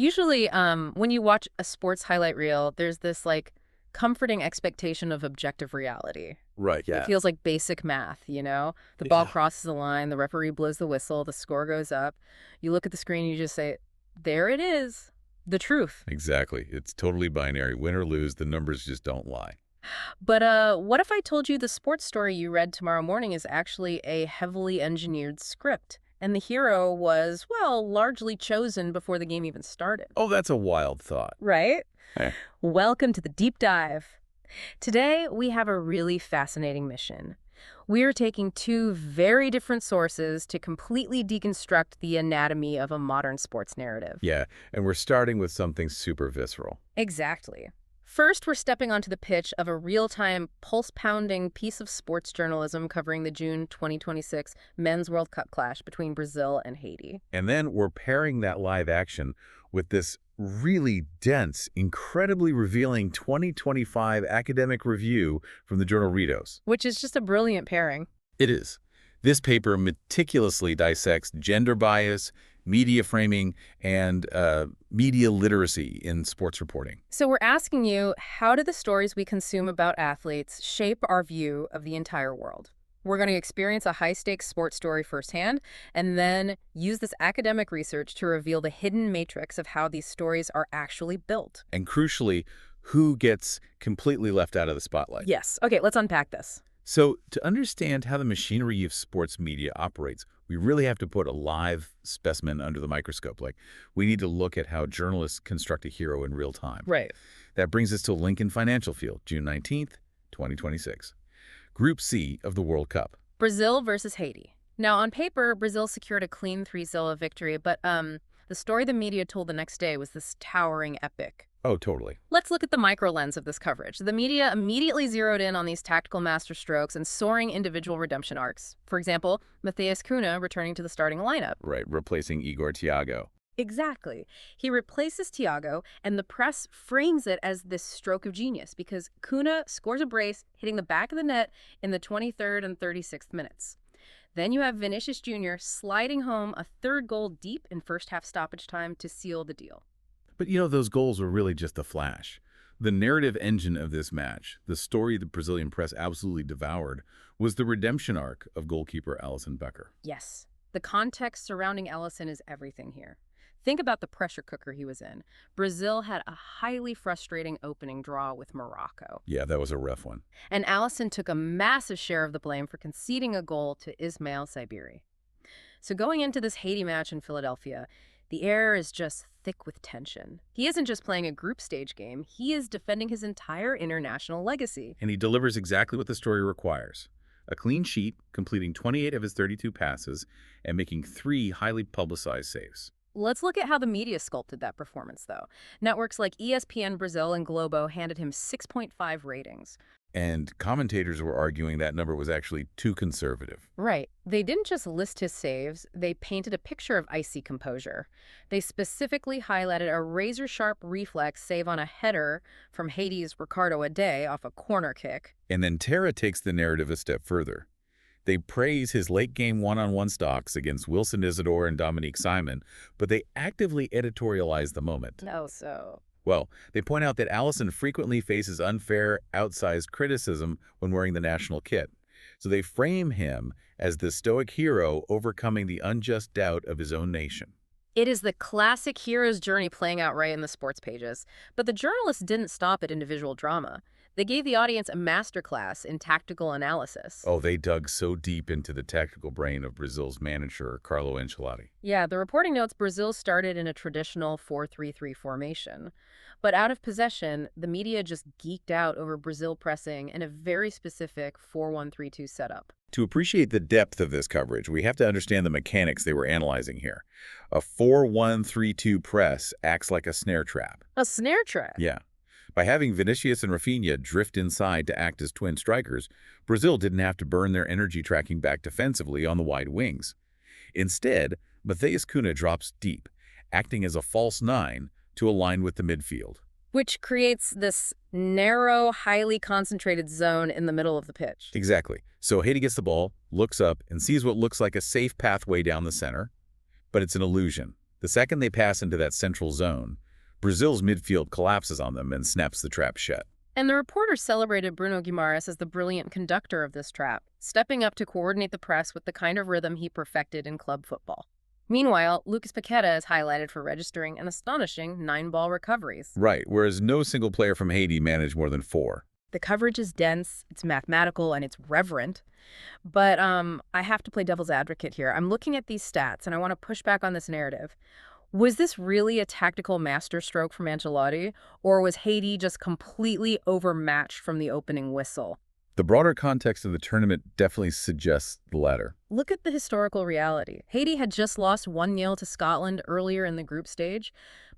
Usually, when you watch a sports highlight reel, there's this like comforting expectation of objective reality. Right, It yeah. feels like basic math, you know? The ball Yeah. crosses the line, the referee blows the whistle, the score goes up. You look at the screen, you just say, there it is, the truth. Exactly. It's totally binary. Win or lose, the numbers just don't lie. But what if I told you the sports story you read tomorrow morning is actually a heavily engineered script, and the hero was, well, largely chosen before the game even started? Oh, that's a wild thought. Right? Eh. Welcome to the deep dive. Today, we have a really fascinating mission. We are taking two very different sources to completely deconstruct the anatomy of a modern sports narrative. Yeah, and we're starting with something super visceral. Exactly. First, we're stepping onto the pitch of a real-time, pulse-pounding piece of sports journalism covering the June 2026 Men's World Cup clash between Brazil and Haiti. And then we're pairing that live action with this really dense, incredibly revealing 2025 academic review from the journal Ritos. Which is just a brilliant pairing. It is. This paper meticulously dissects gender bias, media framing, and media literacy in sports reporting. So we're asking you, how do the stories we consume about athletes shape our view of the entire world? We're going to experience a high-stakes sports story firsthand, and then use this academic research to reveal the hidden matrix of how these stories are actually built. And crucially, who gets completely left out of the spotlight. Yes. Okay, let's unpack this. So to understand how the machinery of sports media operates, we really have to put a live specimen under the microscope. Like, we need to look at how journalists construct a hero in real time. Right. That brings us to Lincoln Financial Field, June 19th, 2026. Group C of the World Cup. Brazil versus Haiti. Now, on paper, Brazil secured a clean 3-0 victory, but the story the media told the next day was this towering epic. Oh, totally. Let's look at the micro lens of this coverage. The media immediately zeroed in on these tactical masterstrokes and soaring individual redemption arcs. For example, Matheus Cunha returning to the starting lineup. Right, replacing Igor Thiago. Exactly. He replaces Thiago, and the press frames it as this stroke of genius because Cunha scores a brace, hitting the back of the net in the 23rd and 36th minutes. Then you have Vinicius Jr. sliding home a third goal deep in first-half stoppage time to seal the deal. But those goals were really just a flash. The narrative engine of this match, the story the Brazilian press absolutely devoured, was the redemption arc of goalkeeper Alisson Becker. Yes, the context surrounding Alisson is everything here. Think about the pressure cooker he was in. Brazil had a highly frustrating opening draw with Morocco. Yeah, that was a rough one. And Alisson took a massive share of the blame for conceding a goal to Ismail Saibiri. So going into this Haiti match in Philadelphia, the air is just thick with tension. He isn't just playing a group stage game, he is defending his entire international legacy. And he delivers exactly what the story requires. A clean sheet, completing 28 of his 32 passes and making 3 highly publicized saves. Let's look at how the media sculpted that performance, though. Networks like ESPN Brazil and Globo handed him 6.5 ratings. And commentators were arguing that number was actually too conservative. Right. They didn't just list his saves, they painted a picture of icy composure. They specifically highlighted a razor-sharp reflex save on a header from Haiti's Ricardo Ade off a corner kick. And then Terra takes the narrative a step further. They praise his late-game one-on-one stocks against Wilson Isidore and Dominique Simon, but they actively editorialize the moment. Well, they point out that Alisson frequently faces unfair, outsized criticism when wearing the national kit. So they frame him as the stoic hero overcoming the unjust doubt of his own nation. It is the classic hero's journey playing out right in the sports pages. But the journalists didn't stop at individual drama. They gave the audience a masterclass in tactical analysis. Oh, they dug so deep into the tactical brain of Brazil's manager, Carlo Ancelotti. Yeah, the reporting notes Brazil started in a traditional 4-3-3 formation. But out of possession, the media just geeked out over Brazil pressing and a very specific 4-1-3-2 setup. To appreciate the depth of this coverage, we have to understand the mechanics they were analyzing here. A 4-1-3-2 press acts like a snare trap. A snare trap? Yeah. By having Vinicius and Rafinha drift inside to act as twin strikers, Brazil didn't have to burn their energy tracking back defensively on the wide wings. Instead, Matheus Cunha drops deep, acting as a false 9 to align with the midfield. Which creates this narrow, highly concentrated zone in the middle of the pitch. Exactly. So Haiti gets the ball, looks up, and sees what looks like a safe pathway down the center. But it's an illusion. The second they pass into that central zone, Brazil's midfield collapses on them and snaps the trap shut. And the reporters celebrated Bruno Guimaraes as the brilliant conductor of this trap, stepping up to coordinate the press with the kind of rhythm he perfected in club football. Meanwhile, Lucas Paqueta is highlighted for registering an astonishing 9-ball recoveries. Right, whereas no single player from Haiti managed more than 4. The coverage is dense, it's mathematical, and it's reverent. But I have to play devil's advocate here. I'm looking at these stats, and I want to push back on this narrative. Was this really a tactical masterstroke from Ancelotti, or was Haiti just completely overmatched from the opening whistle? The broader context of the tournament definitely suggests the latter. Look at the historical reality. Haiti had just lost 1-0 to Scotland earlier in the group stage.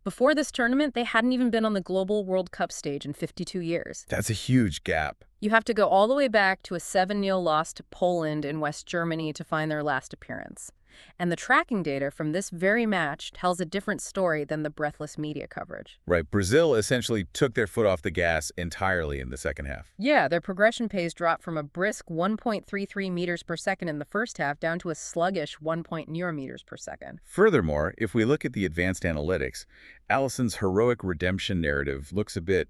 Before this tournament, they hadn't even been on the Global World Cup stage in 52 years. That's a huge gap. You have to go all the way back to a 7-0 loss to Poland in West Germany to find their last appearance. And the tracking data from this very match tells a different story than the breathless media coverage. Right, Brazil essentially took their foot off the gas entirely in the second half. Yeah, their progression pace dropped from a brisk 1.33 meters per second in the first half down to a sluggish 1.0 meters per second. Furthermore, if we look at the advanced analytics, Alisson's heroic redemption narrative looks a bit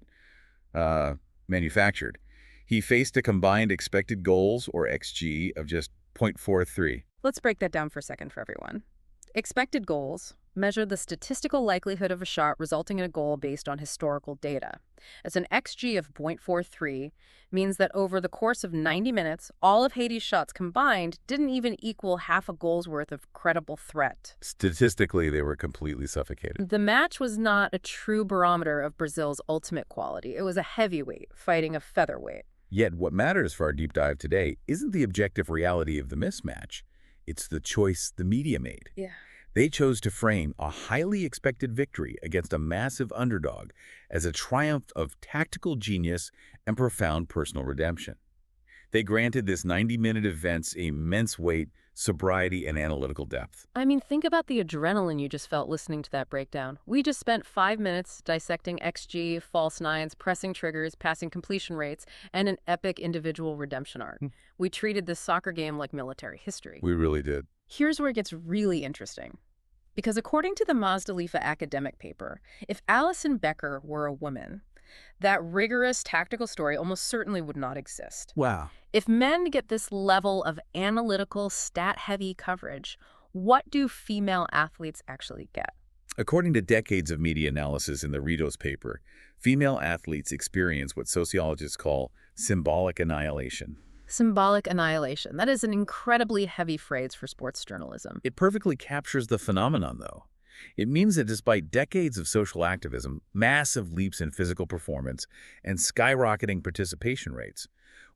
manufactured. He faced a combined expected goals, or XG, of just 0.43. Let's break that down for a second for everyone. Expected goals measure the statistical likelihood of a shot resulting in a goal based on historical data. As an XG of 0.43 means that over the course of 90 minutes, all of Haiti's shots combined didn't even equal half a goal's worth of credible threat. Statistically, they were completely suffocated. The match was not a true barometer of Brazil's ultimate quality. It was a heavyweight fighting a featherweight. Yet what matters for our deep dive today isn't the objective reality of the mismatch. It's the choice the media made. Yeah. They chose to frame a highly expected victory against a massive underdog as a triumph of tactical genius and profound personal redemption. They granted this 90-minute event immense weight, sobriety, and analytical depth. I mean, think about the adrenaline you just felt listening to that breakdown. We just spent 5 minutes dissecting XG, false nines, pressing triggers, passing completion rates, and an epic individual redemption arc. We treated this soccer game like military history. We really did. Here's where it gets really interesting. Because according to the Mazdalifa academic paper, if Alison Becker were a woman, that rigorous tactical story almost certainly would not exist. Wow. If men get this level of analytical, stat-heavy coverage, what do female athletes actually get? According to decades of media analysis in the Ritos paper, female athletes experience what sociologists call symbolic annihilation. Symbolic annihilation. That is an incredibly heavy phrase for sports journalism. It perfectly captures the phenomenon, though. It means that despite decades of social activism, massive leaps in physical performance, and skyrocketing participation rates,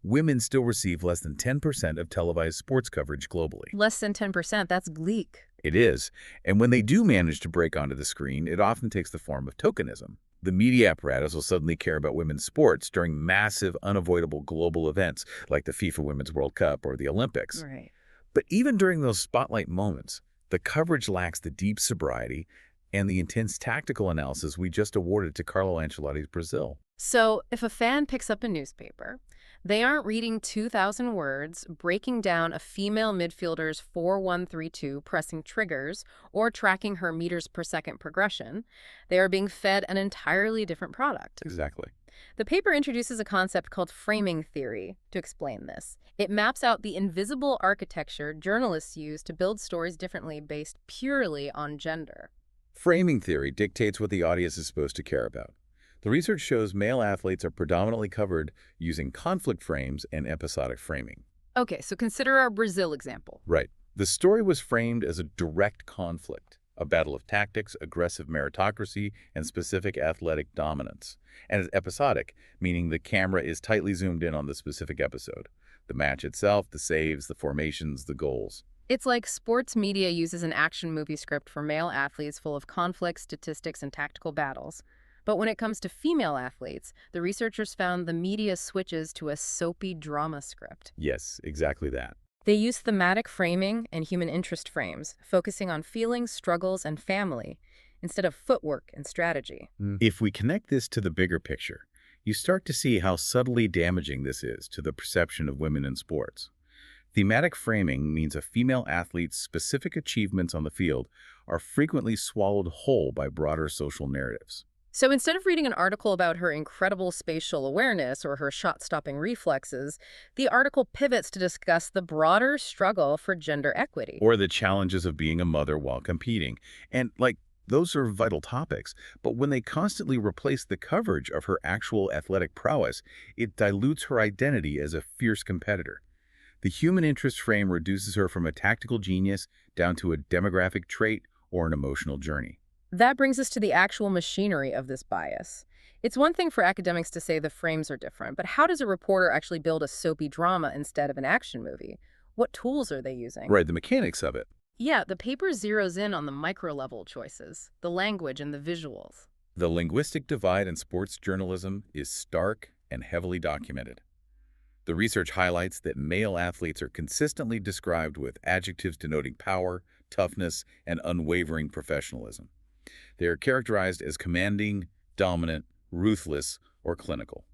women still receive less than 10% of televised sports coverage globally. Less than 10%, that's bleak. It is. And when they do manage to break onto the screen, it often takes the form of tokenism. The media apparatus will suddenly care about women's sports during massive, unavoidable global events like the FIFA Women's World Cup or the Olympics. Right. But even during those spotlight moments, the coverage lacks the deep sobriety and the intense tactical analysis we just awarded to Carlo Ancelotti's Brazil. So if a fan picks up a newspaper, they aren't reading 2,000 words, breaking down a female midfielder's 4-1-3-2 pressing triggers, or tracking her meters per second progression. They are being fed an entirely different product. Exactly. The paper introduces a concept called framing theory to explain this. It maps out the invisible architecture journalists use to build stories differently based purely on gender. Framing theory dictates what the audience is supposed to care about. The research shows male athletes are predominantly covered using conflict frames and episodic framing. Okay, so consider our Brazil example. Right. The story was framed as a direct conflict, a battle of tactics, aggressive meritocracy, and specific athletic dominance. And it's episodic, meaning the camera is tightly zoomed in on the specific episode. The match itself, the saves, the formations, the goals. It's like sports media uses an action movie script for male athletes full of conflict, statistics, and tactical battles. But when it comes to female athletes, the researchers found the media switches to a soapy drama script. Yes, exactly that. They use thematic framing and human interest frames, focusing on feelings, struggles, and family, instead of footwork and strategy. If we connect this to the bigger picture, you start to see how subtly damaging this is to the perception of women in sports. Thematic framing means a female athlete's specific achievements on the field are frequently swallowed whole by broader social narratives. So instead of reading an article about her incredible spatial awareness or her shot-stopping reflexes, the article pivots to discuss the broader struggle for gender equity. Or the challenges of being a mother while competing. And, those are vital topics. But when they constantly replace the coverage of her actual athletic prowess, it dilutes her identity as a fierce competitor. The human interest frame reduces her from a tactical genius down to a demographic trait or an emotional journey. That brings us to the actual machinery of this bias. It's one thing for academics to say the frames are different, but how does a reporter actually build a soapy drama instead of an action movie? What tools are they using? Right, the mechanics of it. Yeah, the paper zeroes in on the micro-level choices, the language and the visuals. The linguistic divide in sports journalism is stark and heavily documented. The research highlights that male athletes are consistently described with adjectives denoting power, toughness, and unwavering professionalism. They are characterized as commanding, dominant, ruthless, or clinical.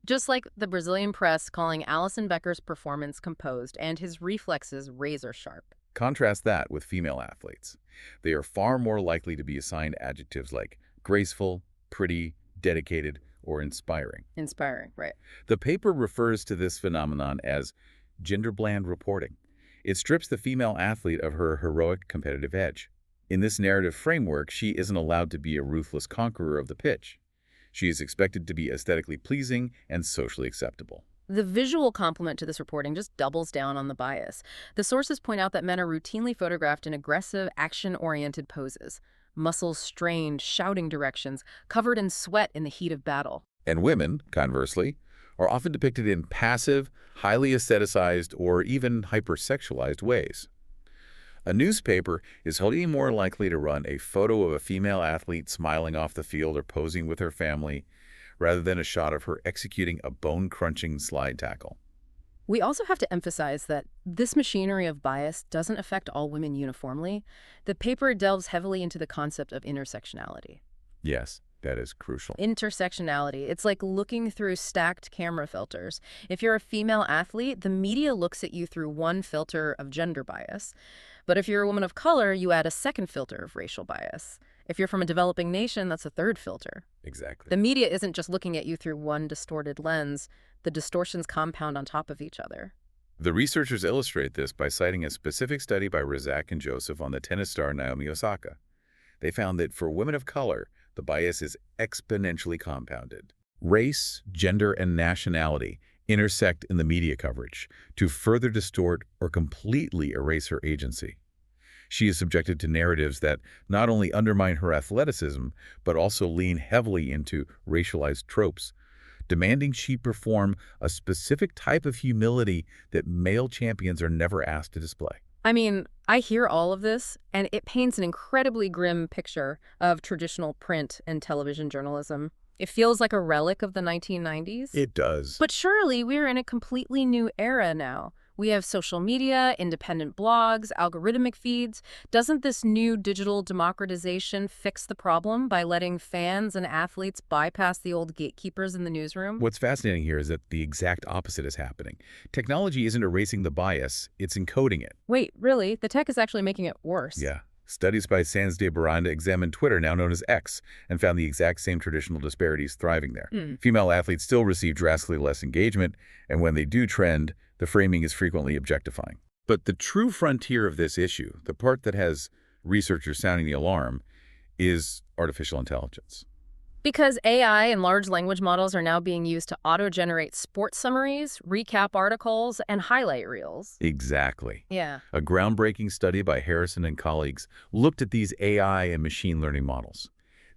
Just like the Brazilian press calling Alisson Becker's performance composed and his reflexes razor sharp. Contrast that with female athletes. They are far more likely to be assigned adjectives like graceful, pretty, dedicated, or inspiring. Inspiring, right. The paper refers to this phenomenon as gender-bland reporting. It strips the female athlete of her heroic competitive edge. In this narrative framework, she isn't allowed to be a ruthless conqueror of the pitch. She is expected to be aesthetically pleasing and socially acceptable. The visual complement to this reporting just doubles down on the bias. The sources point out that men are routinely photographed in aggressive, action-oriented poses. Muscles strained, shouting directions, covered in sweat in the heat of battle. And women, conversely, are often depicted in passive, highly aestheticized, or even hypersexualized ways. A newspaper is wholly more likely to run a photo of a female athlete smiling off the field or posing with her family, rather than a shot of her executing a bone-crunching slide tackle. We also have to emphasize that this machinery of bias doesn't affect all women uniformly. The paper delves heavily into the concept of intersectionality. Yes, that is crucial. Intersectionality. It's like looking through stacked camera filters. If you're a female athlete, the media looks at you through one filter of gender bias. But if you're a woman of color, you add a second filter of racial bias. If you're from a developing nation, that's a third filter. Exactly. The media isn't just looking at you through one distorted lens. The distortions compound on top of each other. The researchers illustrate this by citing a specific study by Razak and Joseph on the tennis star Naomi Osaka. They found that for women of color, the bias is exponentially compounded. Race, gender, and nationality intersect in the media coverage to further distort or completely erase her agency. She is subjected to narratives that not only undermine her athleticism, but also lean heavily into racialized tropes, demanding she perform a specific type of humility that male champions are never asked to display. I mean, I hear all of this, and it paints an incredibly grim picture of traditional print and television journalism. It feels like a relic of the 1990s. It does. But surely we're in a completely new era now. We have social media, independent blogs, algorithmic feeds. Doesn't this new digital democratization fix the problem by letting fans and athletes bypass the old gatekeepers in the newsroom? What's fascinating here is that the exact opposite is happening. Technology isn't erasing the bias, it's encoding it. Wait, really? The tech is actually making it worse. Yeah. Studies by Sanz de Baranda examined Twitter, now known as X, and found the exact same traditional disparities thriving there. Female athletes still receive drastically less engagement, and when they do trend, the framing is frequently objectifying. But the true frontier of this issue, the part that has researchers sounding the alarm, is artificial intelligence. Because AI and large language models are now being used to auto-generate sports summaries, recap articles, and highlight reels. Exactly. Yeah. A groundbreaking study by Harrison and colleagues looked at these AI and machine learning models.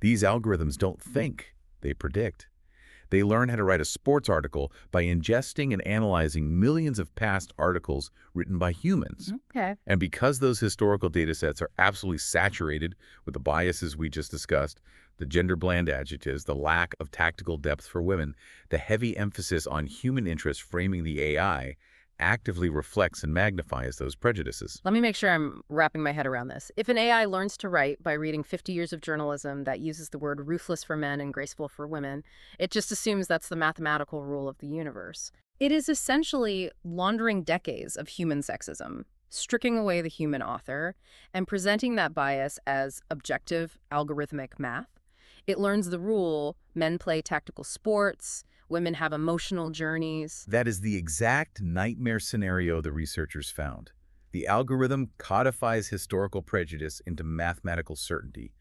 These algorithms don't think, they predict. They learn how to write a sports article by ingesting and analyzing millions of past articles written by humans. Okay. And because those historical data sets are absolutely saturated with the biases we just discussed, the gender-bland adjectives, the lack of tactical depth for women, the heavy emphasis on human interest framing the AI, actively reflects and magnifies those prejudices. Let me make sure I'm wrapping my head around this. If an AI learns to write by reading 50 years of journalism that uses the word ruthless for men and graceful for women, it just assumes that's the mathematical rule of the universe. It is essentially laundering decades of human sexism, stripping away the human author, and presenting that bias as objective, algorithmic math. It learns the rule: men play tactical sports, women have emotional journeys. That is the exact nightmare scenario the researchers found. The algorithm codifies historical prejudice into mathematical certainty,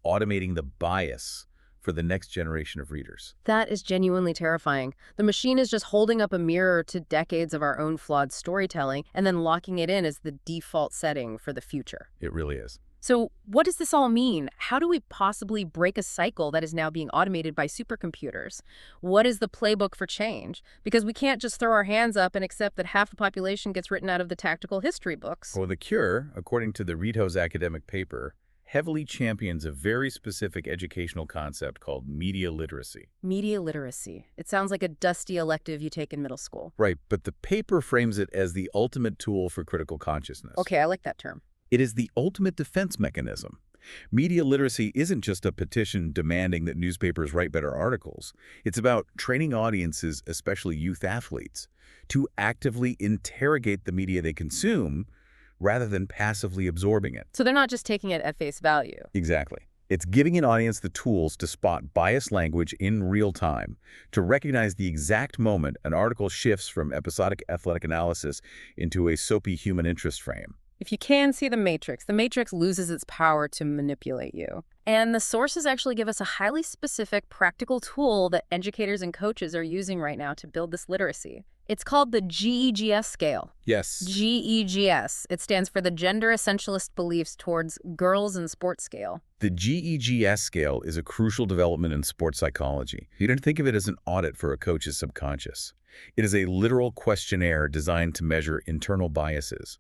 automating the bias for the next generation of readers. That is genuinely terrifying. The machine is just holding up a mirror to decades of our own flawed storytelling and then locking it in as the default setting for the future. It really is. So what does this all mean? How do we possibly break a cycle that is now being automated by supercomputers? What is the playbook for change? Because we can't just throw our hands up and accept that half the population gets written out of the tactical history books. Well, the cure, according to the Rito's academic paper, heavily champions a very specific educational concept called media literacy. Media literacy. It sounds like a dusty elective you take in middle school. Right, but the paper frames it as the ultimate tool for critical consciousness. Okay, I like that term. It is the ultimate defense mechanism. Media literacy isn't just a petition demanding that newspapers write better articles. It's about training audiences, especially youth athletes, to actively interrogate the media they consume rather than passively absorbing it. So they're not just taking it at face value. Exactly. It's giving an audience the tools to spot biased language in real time, to recognize the exact moment an article shifts from episodic athletic analysis into a soapy human interest frame. If you can see the matrix loses its power to manipulate you. And the sources actually give us a highly specific, practical tool that educators and coaches are using right now to build this literacy. It's called the GEGS scale. Yes. GEGS. It stands for the Gender Essentialist Beliefs Towards Girls in Sports scale. The GEGS scale is a crucial development in sports psychology. You don't think of it as an audit for a coach's subconscious. It is a literal questionnaire designed to measure internal biases.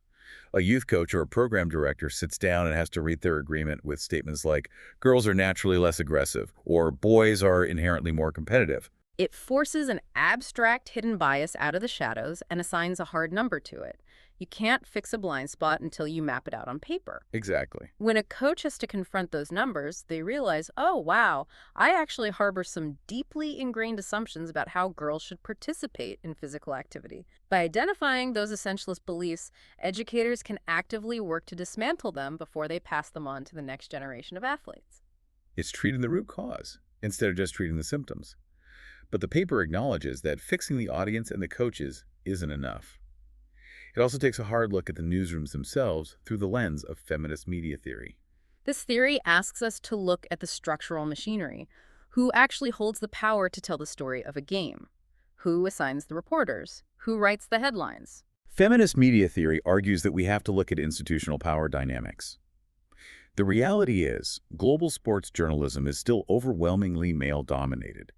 A youth coach or a program director sits down and has to read their agreement with statements like, girls are naturally less aggressive, or boys are inherently more competitive. It forces an abstract hidden bias out of the shadows and assigns a hard number to it. You can't fix a blind spot until you map it out on paper. Exactly. When a coach has to confront those numbers, they realize, oh, wow, I actually harbor some deeply ingrained assumptions about how girls should participate in physical activity. By identifying those essentialist beliefs, educators can actively work to dismantle them before they pass them on to the next generation of athletes. It's treating the root cause instead of just treating the symptoms. But the paper acknowledges that fixing the audience and the coaches isn't enough. It also takes a hard look at the newsrooms themselves through the lens of feminist media theory. This theory asks us to look at the structural machinery. Who actually holds the power to tell the story of a game? Who assigns the reporters? Who writes the headlines? Feminist media theory argues that we have to look at institutional power dynamics. The reality is, global sports journalism is still overwhelmingly male-dominated.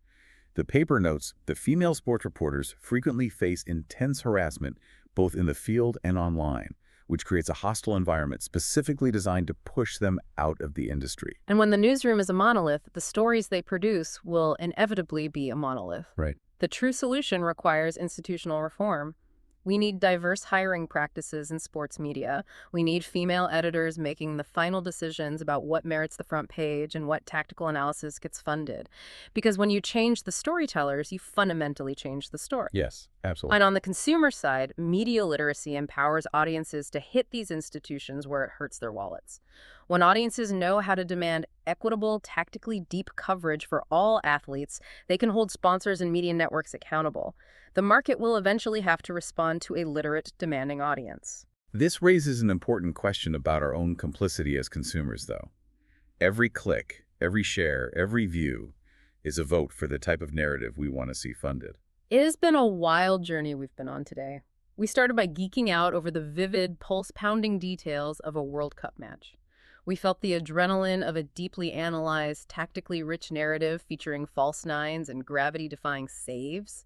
The paper notes that female sports reporters frequently face intense harassment both in the field and online, which creates a hostile environment specifically designed to push them out of the industry. And when the newsroom is a monolith, the stories they produce will inevitably be a monolith. Right. The true solution requires institutional reform. We need diverse hiring practices in sports media. We need female editors making the final decisions about what merits the front page and what tactical analysis gets funded. Because when you change the storytellers, you fundamentally change the story. Yes, absolutely. And on the consumer side, media literacy empowers audiences to hit these institutions where it hurts their wallets. When audiences know how to demand equitable, tactically deep coverage for all athletes, they can hold sponsors and media networks accountable. The market will eventually have to respond to a literate, demanding audience. This raises an important question about our own complicity as consumers, though. Every click, every share, every view is a vote for the type of narrative we want to see funded. It has been a wild journey we've been on today. We started by geeking out over the vivid, pulse-pounding details of a World Cup match. We felt the adrenaline of a deeply analyzed, tactically rich narrative featuring false nines and gravity-defying saves.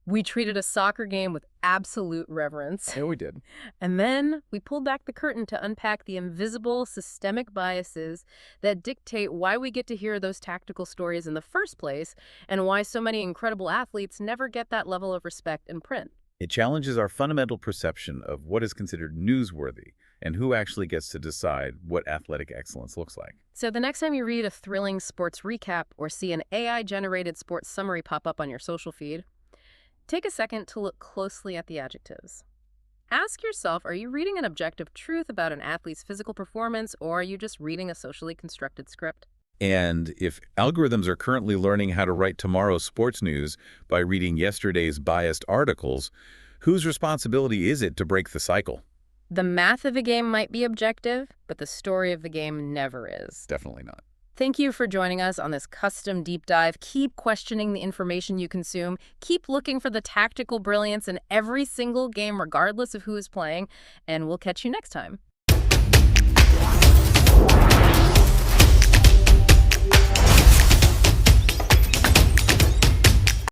We treated a soccer game with absolute reverence. Yeah, we did. And then we pulled back the curtain to unpack the invisible, systemic biases that dictate why we get to hear those tactical stories in the first place and why so many incredible athletes never get that level of respect in print. It challenges our fundamental perception of what is considered newsworthy and who actually gets to decide what athletic excellence looks like. So the next time you read a thrilling sports recap or see an AI-generated sports summary pop up on your social feed, Take a second to look closely at the adjectives. Ask yourself, are you reading an objective truth about an athlete's physical performance, or are you just reading a socially constructed script? And if algorithms are currently learning how to write tomorrow's sports news by reading yesterday's biased articles, whose responsibility is it to break the cycle? The math of a game might be objective, but the story of the game never is. Definitely not. Thank you for joining us on this custom deep dive. Keep questioning the information you consume. Keep looking for the tactical brilliance in every single game, regardless of who is playing. And we'll catch you next time.